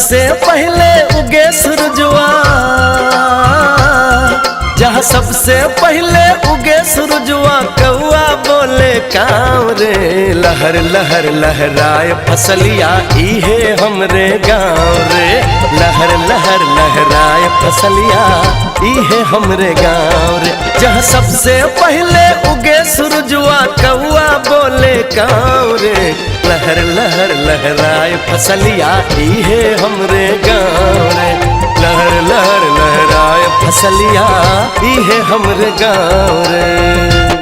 सबसे पहले उगे सूरजवा, जहाँ सबसे पहले उगे सूरजवा, कौआ बोले काँव रे। लहर लहर लहराए फसलिया इहे हमरे गाँव रे। लहर लहर लहराए फसलिया इहे हमरे गाँव रे। जहाँ सबसे पहले उगे सूरजवा, कौआ बोले काँव रे। लहर लहर लहराए फसलिया इहे हमरे गाँव रे। लहर लहर लहराए फसलिया इहे हमरे गाँव रे।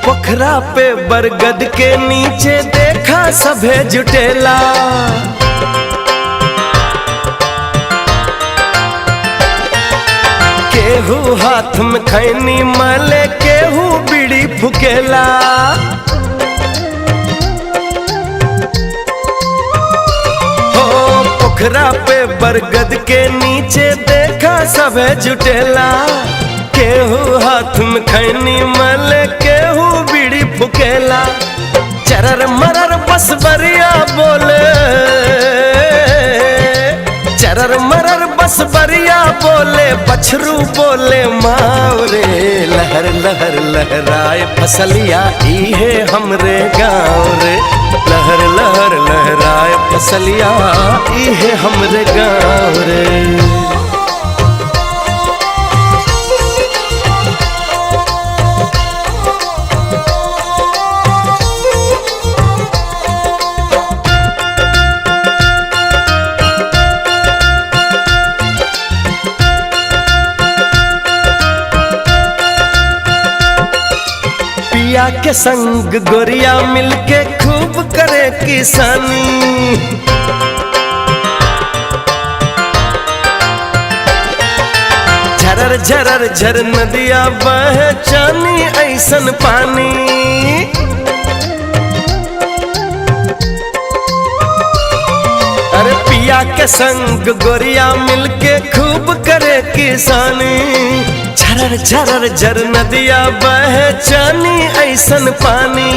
पोखरा पे बरगद के नीचे देखा सभे जुटेला। केहू हाथ में खैनी माले, केहू बीड़ी फुकेला। हो पोखरा पे बरगद के नीचे देखा सभे जुटेला। केहू हाथ में खैनी मले, केहू बीड़ी फुकेला। चरर मरर बस बरिया बोले, चरर मरर बस बरिया बोले, बछरू बोले माव रे। लहर लहर लहराए फसलिया इहे हमरे गाँव रे। लहर लहर लहराए फसलिया इहे हमरे गाँव रे। पिया के संग गोरिया मिलके खूब करे किसानी। झरर झरर झर नदिया बहे, चानी ऐसन पानी। अरे पिया के संग गोरिया मिलके खूब करे किसानी। झरर झरर झर नदिया बहे, चानी ऐसन पानी।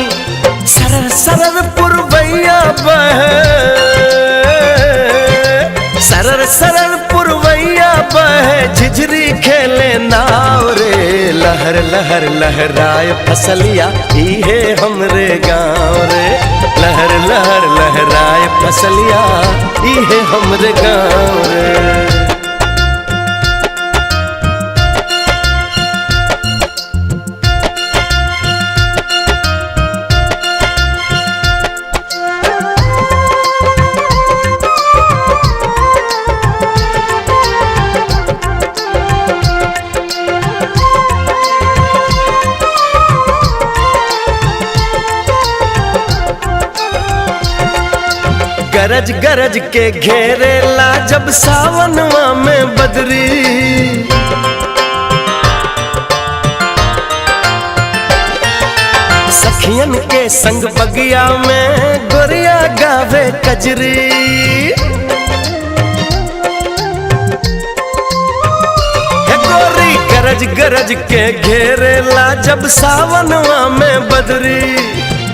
सरर सरर पुरवैया बहे, सरर सरर पुरवैया बहे, झिझरी खेले नाव रे। लहर लहर लहराए फसलिया इहे हमरे गाँव रे। लहर लहर लहराए फसलिया इहे हमरे गाँव रे। गरज गरज के घेरेला जब सावनवा में बदरी। सखियन के संग बगिया में गोरिया गावे कजरी। हे गोरी गरज गरज के घेरेला जब सावनवा में बदरी।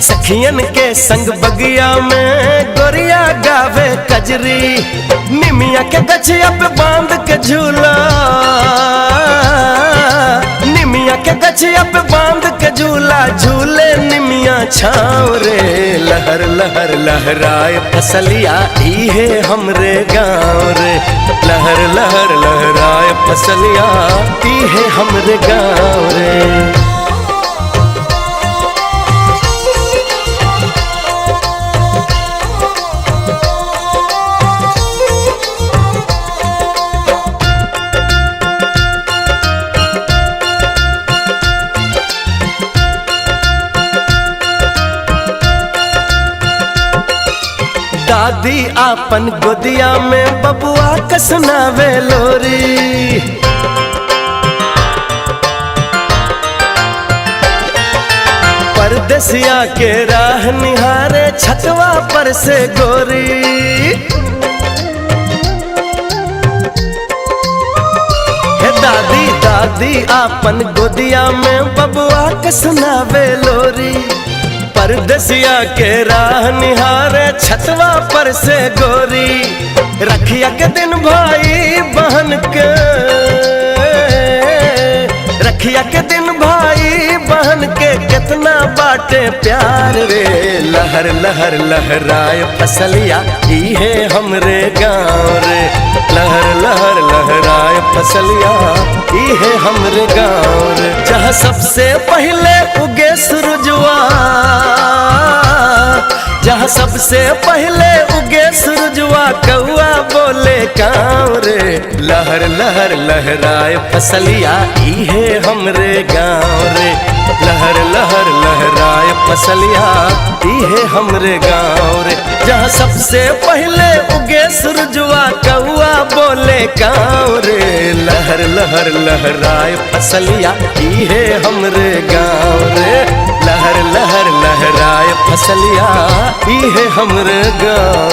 सखियन के संग बगिया में गोरिया गावे कजरी। निमिया के गछिया पे बांध के झूला, निमिया के गछिया पे बांध के झूला, झूले निमिया छाव रे। लहर लहर लहराए फसलिया इहे हमरे गाँव रे। लहर लहर लहराए फसलिया इहे हमरे गाँव रे। दादी आपन गोदिया में बबुआ के सुनावे लोरी। परदेसिया के राह निहारे छतवा पर से गोरी। हे दादी दादी आपन गोदिया में बबुआ के सुनावे लोरी। परदेसिया के राह निहारे छतवा पर से गोरी। रखिया के दिन भाई बहन के, रखिया के दिन भाई बहन के कितना बाटे प्यार रे। लहर लहर लहराए फसलिया इहे हमरे गाँव रे। लहर लहर लहराए फसलिया इहे हमरे गाँव रे। जहाँ सबसे पहले उगे सूरजवा, जहाँ सबसे पहले उगे सूरजवा कौआ बोले काँव रे। लहर लहर लहराए फसलिया इहे हमरे गाँव रे। लहर लहर लहराए फसलिया इहे हमरे गाँव रे। जहाँ सबसे पहले उगे सूरजवा कौआ बोले काँव रे। लहर लहर लहराए फसलिया इहे हमरे गाँव रे। लहर लहर लहराए फसलिया इहे हमरे गाँव।